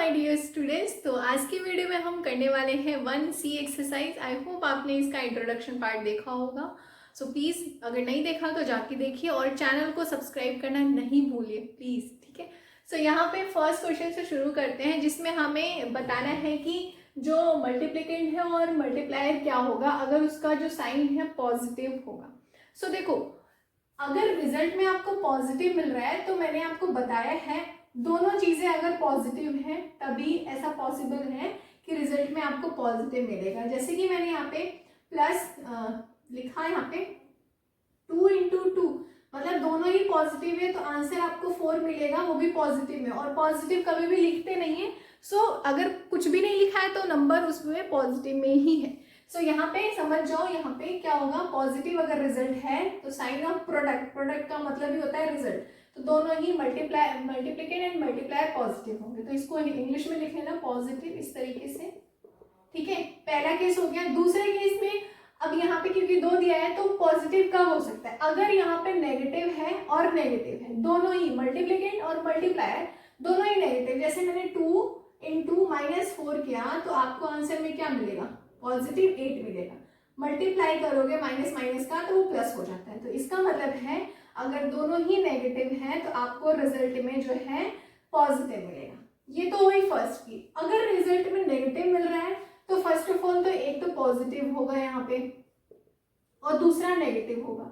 My dear students. तो आज की वीडियो में हम करने वाले हैं 1C एक्सरसाइज। आई होप आपने इसका इंट्रोडक्शन पार्ट देखा होगा। सो प्लीज़ अगर नहीं देखा तो जाके देखिए और चैनल को सब्सक्राइब करना नहीं भूलिए प्लीज़, ठीक है। सो यहाँ पे फर्स्ट क्वेश्चन से शुरू करते हैं, जिसमें हमें बताना है कि जो मल्टीप्लिकेंट है और मल्टीप्लायर क्या होगा अगर उसका जो साइन है पॉजिटिव होगा। सो देखो, अगर रिजल्ट में आपको पॉजिटिव मिल रहा है तो मैंने आपको बताया है दोनों चीजें अगर पॉजिटिव हैं तभी ऐसा पॉसिबल है कि रिजल्ट में आपको पॉजिटिव मिलेगा। जैसे कि मैंने यहाँ पे प्लस लिखा है, यहाँ पे 2 × 2 मतलब दोनों ही पॉजिटिव है तो आंसर आपको 4 मिलेगा, वो भी पॉजिटिव में। और पॉजिटिव कभी भी लिखते नहीं है। सो अगर कुछ भी नहीं लिखा है तो नंबर उसमें पॉजिटिव में ही है। सो यहाँ पे समझ जाओ, यहाँ पे क्या होगा, पॉजिटिव अगर रिजल्ट है तो साइन ऑफ प्रोडक्ट, प्रोडक्ट का मतलब ही होता है रिजल्ट, तो दोनों ही मल्टीप्लिकेंट एंड मल्टीप्लायर पॉजिटिव होंगे। तो इसको इंग्लिश में लिख लेना पॉजिटिव इस तरीके से, ठीक है। पहला केस हो गया। दूसरे केस में अब यहाँ पे क्योंकि 2 दिया है तो पॉजिटिव कब हो सकता है, अगर यहाँ पे नेगेटिव है और नेगेटिव है, दोनों ही मल्टीप्लिकेंट और मल्टीप्लायर दोनों ही नेगेटिव। जैसे मैंने 2 × -4 किया तो आपको आंसर में क्या मिलेगा, पॉजिटिव 8 मिलेगा। मल्टीप्लाई करोगे माइनस माइनस का तो वो प्लस हो जाता है। तो इसका मतलब है अगर दोनों ही नेगेटिव हैं तो आपको रिजल्ट में जो है पॉजिटिव मिलेगा। ये तो हुई फर्स्ट की। अगर रिजल्ट में नेगेटिव मिल रहा है तो फर्स्ट ऑफ ऑल तो एक तो पॉजिटिव होगा यहाँ पे और दूसरा नेगेटिव होगा,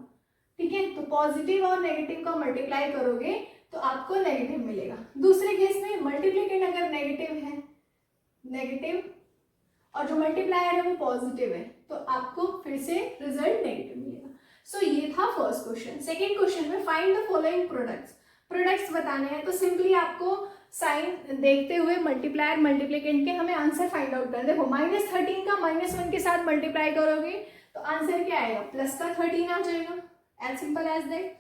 ठीक है। तो पॉजिटिव और नेगेटिव का मल्टीप्लाई करोगे तो आपको नेगेटिव मिलेगा। दूसरे केस में मल्टीप्लिकेंट अगर नेगेटिव है, नेगेटिव, और जो मल्टीप्लायर है वो पॉजिटिव है, तो आपको फिर से रिजल्ट नेगेटिव मिलेगा। सो ये था फर्स्ट क्वेश्चन। सेकेंड क्वेश्चन में find the following products, products बताने हैं। तो सिंपली आपको साइन देखते हुए मल्टीप्लायर मल्टीप्लिकेंट के हमें आंसर फाइंड आउट करना। देखो -13 का -1 के साथ मल्टीप्लाई करोगे तो आंसर क्या आएगा, प्लस का 13 आ जाएगा, एज सिंपल एज दैट।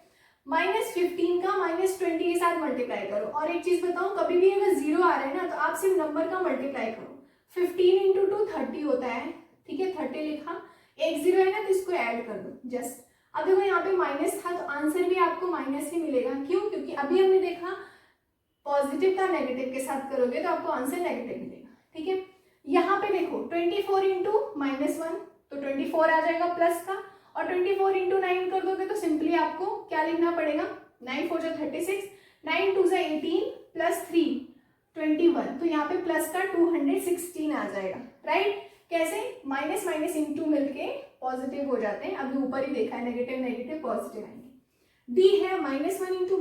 -15 का -20 के साथ मल्टीप्लाई करो। और एक चीज बताऊं, कभी भी अगर 0 आ रहा है ना तो आप सिर्फ नंबर का मल्टीप्लाई करो। 15 × 2 30 होता है, ठीक है, 30 लिखा, एक 0 है ना तो इसको ऐड कर दो जस्ट। अब देखो यहाँ पे माइनस था तो आंसर भी आपको माइनस ही मिलेगा। क्यों, क्योंकि अभी हमने देखा पॉजिटिव का नेगेटिव के साथ करोगे तो आपको आंसर नेगेटिव मिलेगा, ठीक है। यहाँ पे देखो 24 × -1 तो 24 आ जाएगा प्लस का, और 24 × 9 कर दोगे तो सिंपली आपको क्या लिखना पड़ेगा, 9 4 36, 9 2 18 प्लस 3 21, तो यहाँ पे प्लस का 216 आ जाएगा, राइट। कैसे, माइनस माइनस इंटू मिलके पॉजिटिव हो जाते हैं। अभी ऊपर ही देखा है नेगेटिव नेगेटिव पॉजिटिव आएंगे। डी है -1 × -2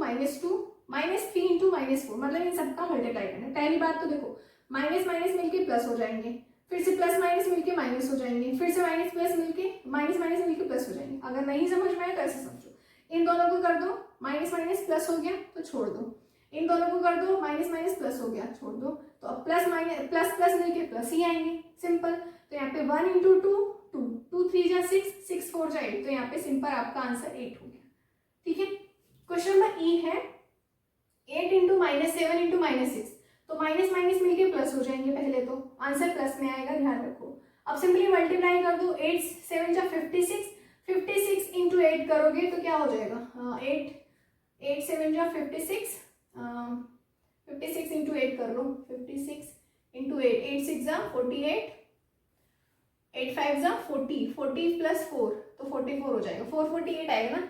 -3 × -4, मतलब इन सबका मल्टीप्लाई करना है। पहली बात तो देखो माइनस माइनस मिलके प्लस हो जाएंगे, फिर से प्लस माइनस मिलके माइनस हो जाएंगे, फिर से माइनस प्लस मिलके माइनस माइनस मिलके प्लस हो जाएंगे। अगर नहीं समझ में आए तो ऐसे समझो, इन दोनों को कर दो, माइनस माइनस प्लस हो गया तो छोड़ दो, इन दोनों को कर दो, माइनस माइनस प्लस हो गया, छोड़ दो। तो अब प्लस माइनस प्लस प्लस मिलके प्लस ही आएंगे, सिंपल। तो यहाँ पे 1 × 2 2, 2 3 जा 6, 6 4 जा 8, तो यहाँ पे सिंपल आपका आंसर 8 हो गया, ठीक है। क्वेश्चन नंबर ई है 8 × -7 × -6, तो माइनस माइनस मिलके प्लस हो जाएंगे, पहले तो आंसर प्लस में आएगा, ध्यान रखो। अब सिंपली मल्टीप्लाई कर दो, 8 7 जा 56, 56 × 8 करोगे तो क्या हो जाएगा, 8 7 जा 56, 56 × 8 कर लो, 56 × 8, 8 6 जा 48, 8 5 जा 40, 40 + 4 तो 44 हो जाएगा, 448 आएगा ना,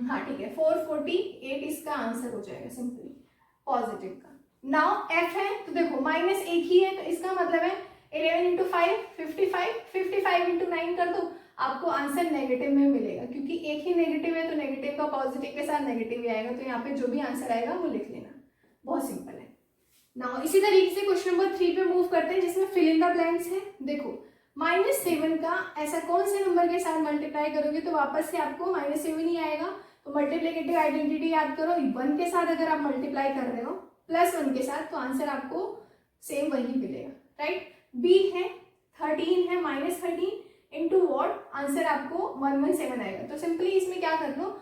हाँ ठीक है, 448 इसका आंसर हो जाएगा सिंपली पॉजिटिव का। नाउ एफ है, तो देखो माइनस एक ही है तो इसका मतलब है 11 × 5 55, 55 × 9 कर दो, आपको आंसर नेगेटिव में मिलेगा, क्योंकि एक ही नेगेटिव है तो नेगेटिव का पॉजिटिव के साथ नेगेटिव ही आएगा। तो यहाँ पे जो भी आंसर आएगा वो लिख लेना, बहुत सिंपल है। नाउ इसी तरीके से क्वेश्चन नंबर 3 पे मूव करते हैं, जिसमें फिल इन द ब्लैंक्स है। देखो -7 का ऐसा कौन से नंबर के साथ मल्टीप्लाई करोगे तो वापस से आपको -7 ही आएगा। तो मल्टीप्लिकेटिव आइडेंटिटी याद करो, 1 के साथ अगर आप मल्टीप्लाई कर रहे हो +1 के साथ तो आंसर आपको सेम वही मिलेगा, राइट। बी है 13 है, -13 इंटू वॉट, आंसर आपको 117 आएगा। तो सिंपली इसमें क्या कर लो,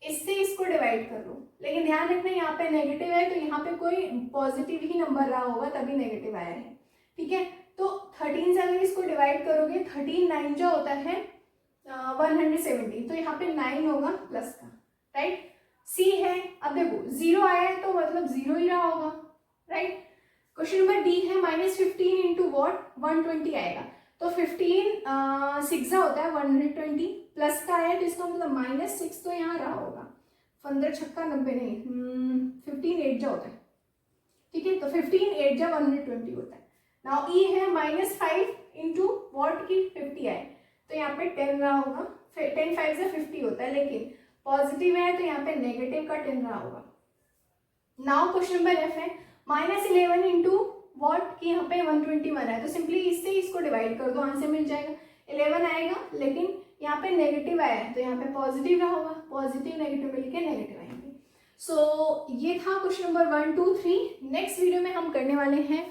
इससे इसको डिवाइड कर लो, लेकिन ध्यान रखना यहाँ पे नेगेटिव है तो यहाँ पे कोई पॉजिटिव ही नंबर रहा होगा तभी नेगेटिव आया है, ठीक है। तो 13 से अगर इसको डिवाइड करोगे, 13 9 जो होता है 170, तो यहाँ पे 9 होगा प्लस का, राइट। सी है, अब देखो 0 आया है तो मतलब 0 ही रहा होगा, राइट। क्वेश्चन नंबर डी है -15 इंटू वॉट 120 आएगा। तो 15 सिक्स होता है 120 प्लस का है तो इसका मतलब -6 तो यहाँ रहा होगा। 15 छक्का 90 नहीं 15 8 जा होता है, ठीक है। तो 15 8 जा 120 होता है। नाउ ई है -5 इंटू वॉट की 50 आए तो यहाँ पे 10 रहा होगा। 10 5 से 50 होता है, लेकिन पॉजिटिव है तो यहाँ पे नेगेटिव का 10 रहा होगा। नाउ क्वेश्चन नंबर एफ है -11 इंटू वॉट की यहाँ पे 121 है, तो सिंपली इससे इसको डिवाइड कर दो, आंसर मिल जाएगा। 11 आएगा लेकिन यहाँ पे नेगेटिव आया है तो यहाँ पे पॉजिटिव रहा होगा, पॉजिटिव नेगेटिव मिलके नेगेटिव आएंगे। सो ये था क्वेश्चन नंबर 1 2 3। नेक्स्ट वीडियो में हम करने वाले हैं